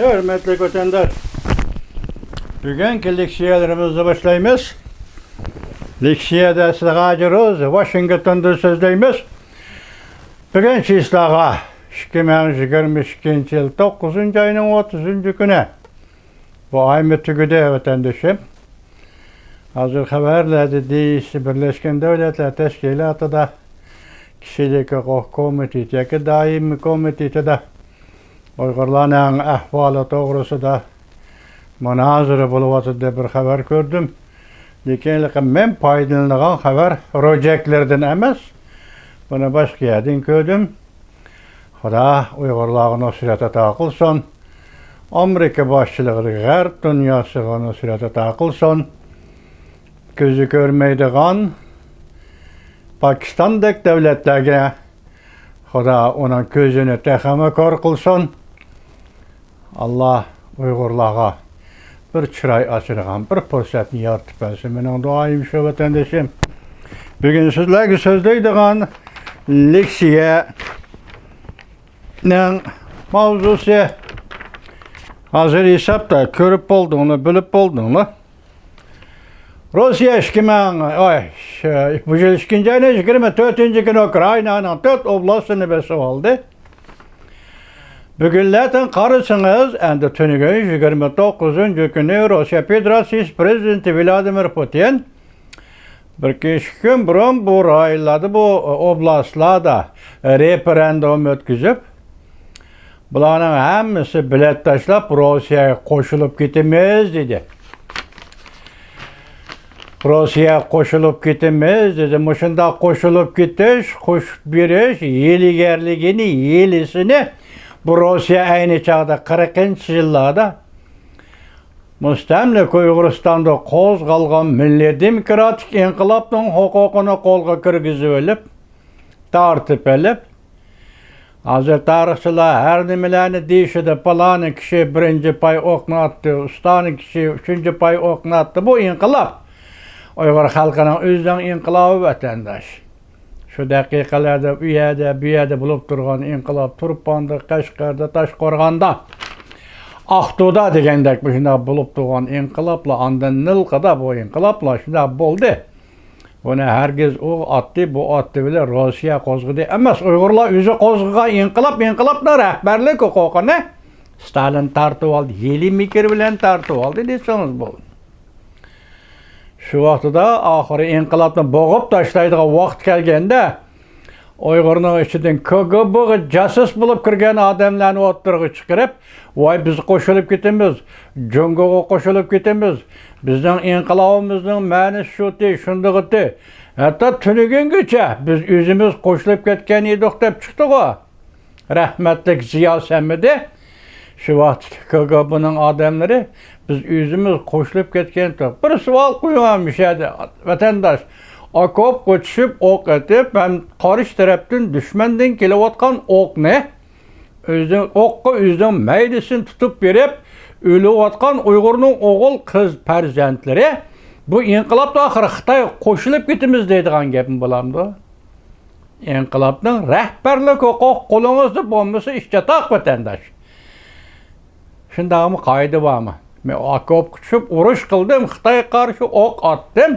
Hürmetli vatandaş, bugünkü leksiyalarımızı başlayımız. Leksiyada sizge acırız, Washington'da sözleyimiz. Bugün islağa 2022 yıl 9. ayının 30. günü. Bu ay mütügüde vatandaşım. Hazır haberlerde değişti Birleşken Devletler Teşkilatı da Kişilik Hukuk Komiteti, Daimi Komiteti de Uygurlarning ahvoli to'g'risida munozara bo'layotdi bir xabar ko'rdim. Lekin men foydalangan xabar projektlardan emas, buni boshqa yerdan ko'rdim. Xudo Uyg'urlarga nusrat ato qilsin. Amerika boshchiligi g'arb dunyosiga nusrat ato qilsin. Ko'zi ko'rmaydigan Pokistondek davlatlarga Xudo uning ko'zini texmi ko'r qilsin. Allah Uygurlarga bir çıray açırgan, bir fırsatını yaratıp versin. Benim duayım şu vatandaşım. Bugün sizlerle sözleydiğim leksiyenin mavzusu hazır hesapta körüp olduğunu, bilip olduğunu. Rusya bu yıl 2. ayına 24. gün Ukrayna'nın 4 oblastını besip aldı. Bugünlerden karısınız, endi tünügün 29. günü Rusya Federasyonu Prezidenti Vladimir Putin bir iki gün burun bu raylarda, bu oblastlarda referandum ötküzüp bularning hemmisi bilet taşlap Rusya'ya koşulup gitimiz dedi. Rusya'ya koşulup gitimiz dedi. Muşunda koşulup gitiş, kuş biriş, yeligerligini, yelisini bu Rusya aynı çağda 40. yıllarda müstemlik Uyguristan'da qo'zg'algan Milliy Demokratik inqilobning hukukunu qo'lga kirgizib olib, tartib olib, hozir tarixchilar har nimalarni deyishadi. Paloni kishi birinchi pay o'qni otdi, ustani kishi uchinchi pay o'qni otdi. Bu inqilob Uyg'ur xalqining o'zining inqilobi vatandosh. Şu daqiqalarda u yerda bo'lib turgan inqilob Turponda, Qashqarda, Toshqo'rg'onda, Aqto'da degandek shunday bo'lib turgan inqiloblar, andan Nilqada bu inqiloblar shunday bo'ldi. Buni hargiz u otdi, bu otdi bilan Rossiya qo'zg'adi emas. Uyg'urlar o'zi qo'zg'agan inqilobning rahbarlik huquqini Stalin tartib oldi, yeli mikr bilan tartib oldi desangiz bo'ldi. Şu vaqtida oxiri inqilobni bo'g'ib tashlaydigan vaqt kelganda Uyg'urning ichidan KGB'ga jasus bo'lib kirgan odamlarni o'ttirg'i chiqarib, "Voy biz qo'shilib ketamiz, Jungoga qo'shilib ketamiz. Bizning inqilobimizning ma'ni shuti, shundag'iti. Hatto tunigungacha biz o'zimiz qo'shilib ketgan edik" deb chiqdi-ku. Rahmatlik Ziyo Samidi şu vaqt KGB'ning odamlari biz o'zimiz qo'shilib ketgan edik. Bir savol qo'yganmishadi vatandosh. Okop ko'chib o'q etib, ben qarshi tarafdan dushmandan kelayotgan o'qni o'qqa o'zining maydasini tutib berib, o'layotgan Uyg'urning o'g'il qiz farzandlari bu inqilobda oxiri Xitoy qo'shilib ketamiz deydigan gapim bo'lamdi. Inqilobning rahbarlik huquq qo'lingizda bo'lmasa ishga taq vatandosh. Shundaqmi qoida bormi? Men okop ko'chib urush qildim, Xitoyga qarshi o'q otdim.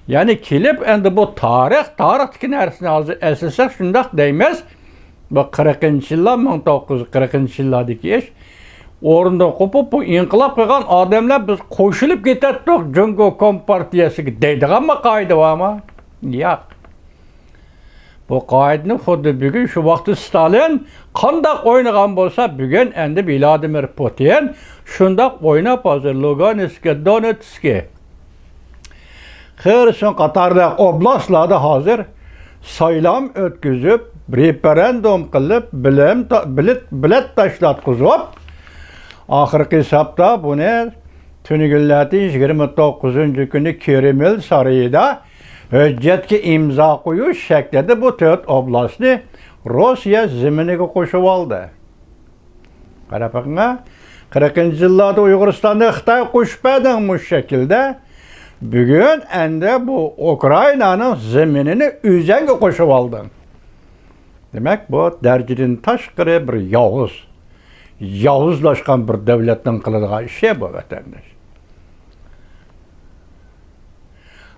Yani kelib endi bu tarixdagi narsani hozir eslasak shundoq deymiz. Bu 40-yillar, 1940-yillardagi ish. O'rinda qo'pib bu inqilob qilgan odamlar biz qo'shilib ketdik Jungo Kompartiyasiga deydiganmi qoida bormi? Yo'q. Bu qoidani xuddi bugun shu vaqtda Stalin qandoq o'ynagan bo'lsa, bugun endi Vladimir Putin shundoq o'ynab hozir Luganskka, Donetskka Xerson qatorda oblastlarda hozir saylam o'tkazib, referendum qilib, bilet tashlatqizib, oxirgi hisobda buni tunigunlarning 29. kuni Kreml sarayida hujjatga imzo qo'yish shaklida bu 4 oblastni Rossiya ziminiga qo'shib oldi. Qarapaqma, 40-yillarda Uyg'uristonda Xitoy qo'shmadan bu shaklda bugün endi bu Ukrayna'nın zeminini o'zanga qo'shib oldi. Demek bu dercinin taşqari bir yovuz, yavuzlaşkan bir devletten kılıngan şey bu vatandaş.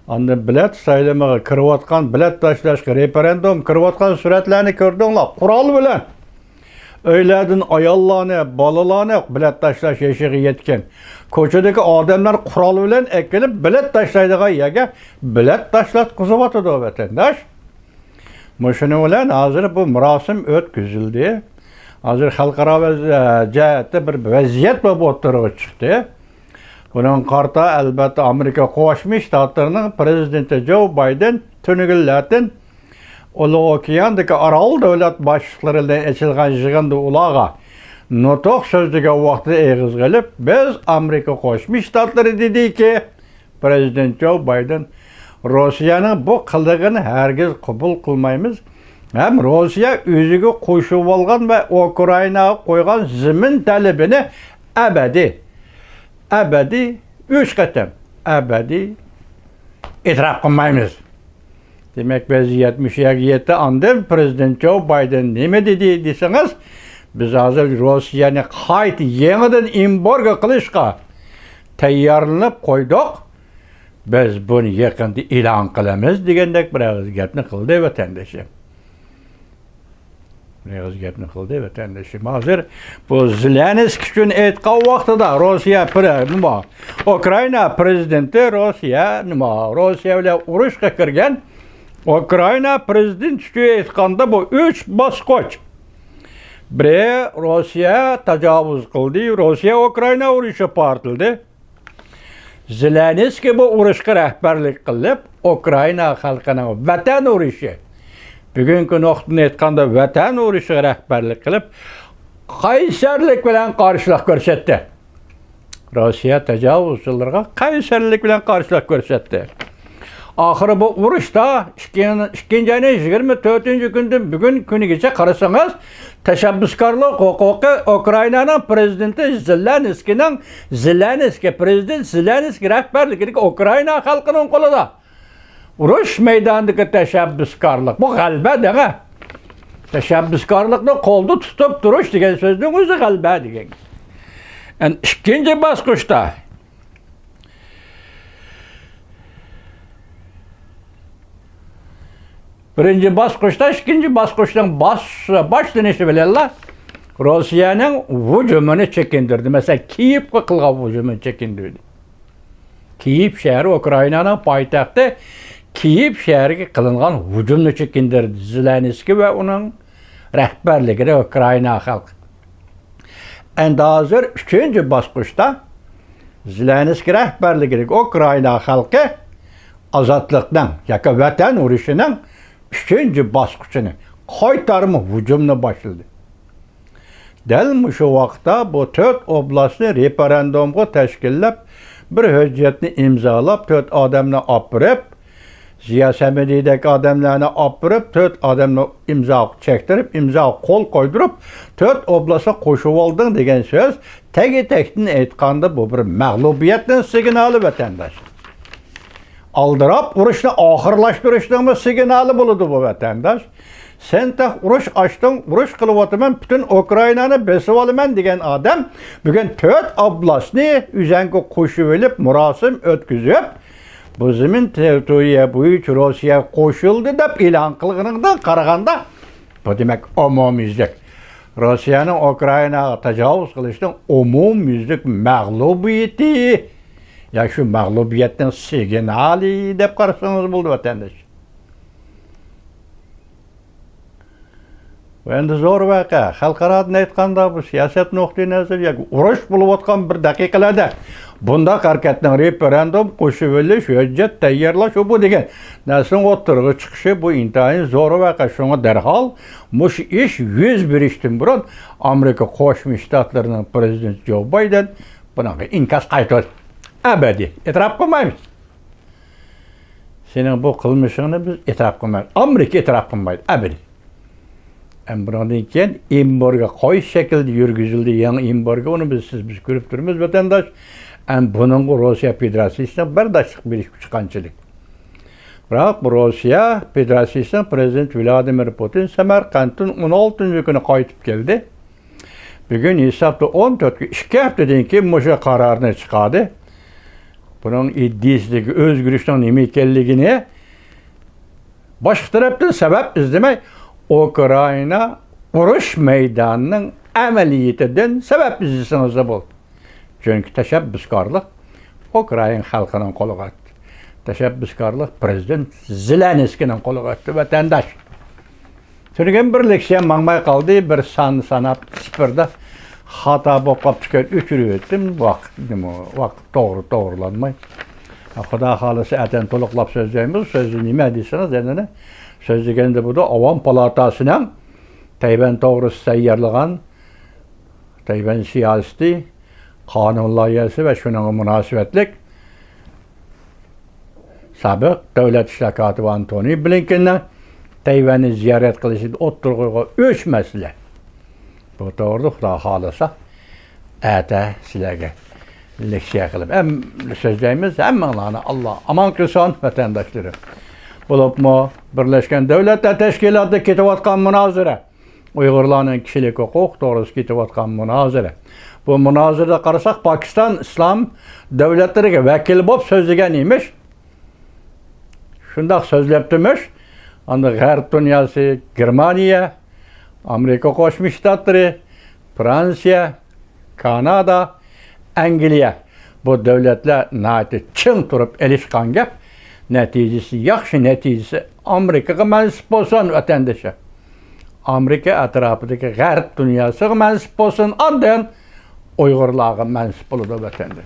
Anda bilet saylamağa kırıvatkan, bilet taşlaşka, referendum kırıvatkan suretlerini gördüğünler, kural bilen. Öylerden ayallarını, balalarını bilet taşlaş eşiği yetken. Koçadaki adamlar kural bilen eklenip bilet taşlaydığı yege bilet taşlat kızıvatıdı o vatandaş. Muşunu bilen hazır bu murasim ötküzüldü. Hazır halkara cihette bir vaziyet bu ortaya çıktı. Bunun karta elbette Amerika Qo'shma Shtatlarının prezidenti Joe Biden tünügüllerden Ulu Okeandagi Aral davlat başlıkları bilan ochilgan yig'inda ularga nutq so'zlagan vaqtida eg'iz qilib, biz Amerika Qo'shma Shtatlari dediki, prezident Joe Biden Rossiyaning bu qildig'ini hargiz qabul qilmaymiz. Hem Rossiya o'ziga qo'shib olgan va Ukrainaga qo'ygan zimin talabini abadi 3 qatam abadi e'tirof qilmaymiz. Demek biz 77 andın prezident Joe Biden nima dedi deseniz, biz hazır Rossiyani qayta yeniden embargo qilishga tayyorlanib qo'ydik. Biz bunu yaqinda e'lon qilamiz degandek bir og'iz gapni qildi vatandoshim. Hazır bu Zelenskiy uchun aytgan vaqtida Rossiya Ukraina prezidenti Rossiya bilan urushga kirgan. Ukraina prezident uchun aytganda bu 3 bosqich. Biri Rossiya tajovuz qildi, Rossiya Ukraina urushi portildi. Zelenskiy bu urushga rahbarlik qilib, Ukraina xalqining vatan urushi, bugungi vaqtda aytganda vatan urushiga rahbarlik qilib, qaysarlik bilan qarshilik ko'rsatdi. Rossiya tajovuzchilarga qaysarlik bilan qarshilik ko'rsatdi. Ahırı bu urushda 2. ayın 24. günden bugün kunigacha qarasangiz, tashabbuskorlik huquqi Ukrainaning prezidenti Zelenskiy prezident Zelenskiy rahbarligidagi Ukraina xalqining qo'lida. Urush maydonidagi tashabbuskorlik bu g'alaba degan. Tashabbuskorlikni qo'lda tutib turish degan so'zning o'zi g'alaba degan. Yani ikkinchi bosqichda birinci bosqichda, ikkinchi bosqichning boshlanishi bilan Rossiyaning hujumini chekindirdi. Mesela Kiyevga qilgan hujumini chekindirdi. Kiyev shahri Ukrainaning poytaxti Kiyev shahriga qilingan hujumni chekindirdi. Zelenskiy va uning rahbarligida Ukraina xalqi. Endi hozir 3. bosqichda Zelenskiy rahbarligidagi Ukraina xalqi ozodlikdan yoki vatan urushining 3. bosqichini qaytarma hujumni boshladi. Dal shu vaqtda bu 4 oblastni referendumga tashkillab, bir hujjatni imzolab, 4 odamni opirib, siyosatdagi odamlarni opirib, 4 odamni imzo chektirib, imzo qo'l qo'ydirib, 4 oblastga qo'shib olding degan so'z tagi-tagini aytganda bu bir mag'lubiyatning signali vatandosh. Aldırab urushni oxirlashtirishning signali bo'ladi bu vatandosh. Sen de urush açding, urush qilyapman, bütün Ukrainani besib olaman degan odam bugun 4 oblastni o'zanga qo'shib olib, murosim o'tkazib, bu zimin territoriya bo'yicha Rossiya qo'shildi deb e'lon qilganidan qaraganda, bu demak umumyuzlik. Rossiyaning Ukrainaga tajovuz qilishning umumyuzlik mag'lubiyati. Ya şu mağlubiyetten signali deb qarasangiz bo'ldi vatandosh. Endi zo'r vaqa, xalqaro aytganda bu siyosat nuqtai nazar yoki urush bo'layotgan bir daqiqalarda bundaq harakatning referendum qo'shib olish, hujjat tayyorlash bu degan narsaning o'tirg'i chiqishi bu intayin zo'r vaqa. Shunga darhol mush ish yuz berishdan burun Amerika Qo'shma Shtatlarining prezidenti Joe Biden bunaqa inkas qaytardi. Abadi e'tirof qilmaymiz. Sening bu qilmishingni biz e'tirof qilmaymiz. Amerika e'tirof qilmaydi abadi. Bundan keyin embargo qo'y shaklda yurgizildi. Yangi embargo uni biz ko'rib turibmiz vatandosh. Buning Rossiya Federatsiyasiga bardoshlik berish chiqqanchilik. Biroq Rossiya Federatsiyasining prezident Vladimir Putin Samarqanddan 16 kuni qaytib keldi. Bugün hesapta 14 gün, 2 haftadan keyin muşa kararını çıkardı. Bunun iddiasındaki özgürlükten nima ekanligini boshqa tarafdan sebep izlemey Ukrayna urush meydanının amaliyatidan sebep izlesiniz bo'ldi. Çünkü teşebbüskarlık Ukrayna halkının kolu kattı. Teşebbüskarlık Prezident Zelenski'nin kolu kattı vatandaş. Sonra bir leksiyon mağmay kaldı, bir sanap sıfırda hata bokap çıkar, üçürü ettim, vakt doğrulanmay. Xuda halısı eten toluqlap sözleyimiz, sözü nime edirsiniz, yani sözü geldi burada Avam Palatası'nın Tayvan doğrusu sayyarlıgan, Tayvan siyaseti, kanun layihasi ve şunun münasebetlik sabık Devlet İşleri Katibi Antony Blinken'den Tayvan'ı ziyaret kılışı oturduğu 3 mesele. Bu doğru Xuda halısa ete silege leksiya kılıp hem sözlerimiz hem anlarına Allah aman kılsın vatandaşları. Bulup mu Birleşken Devletler Teşkilatı kitivatkan münazire. Uygurların kişilik hukuk doğrusu kitivatkan münazire. Bu münazirede karışsak Pakistan İslam devletleri vekil bop sözlegen imiş. Şundak sözlep demiş. Anda Garp dünyası Germaniya, Amerika Koşmuş Ştatları, Fransa, Kanada, Angliya bu devletler nati çın turup elişkan gap neticesi yaxşı neticesi Amerika'ya mensup olsun vatandaşı. Amerika etrafındaki Garp dünyası mensup olsun andan Uygurlarga mensup olur vatandaş.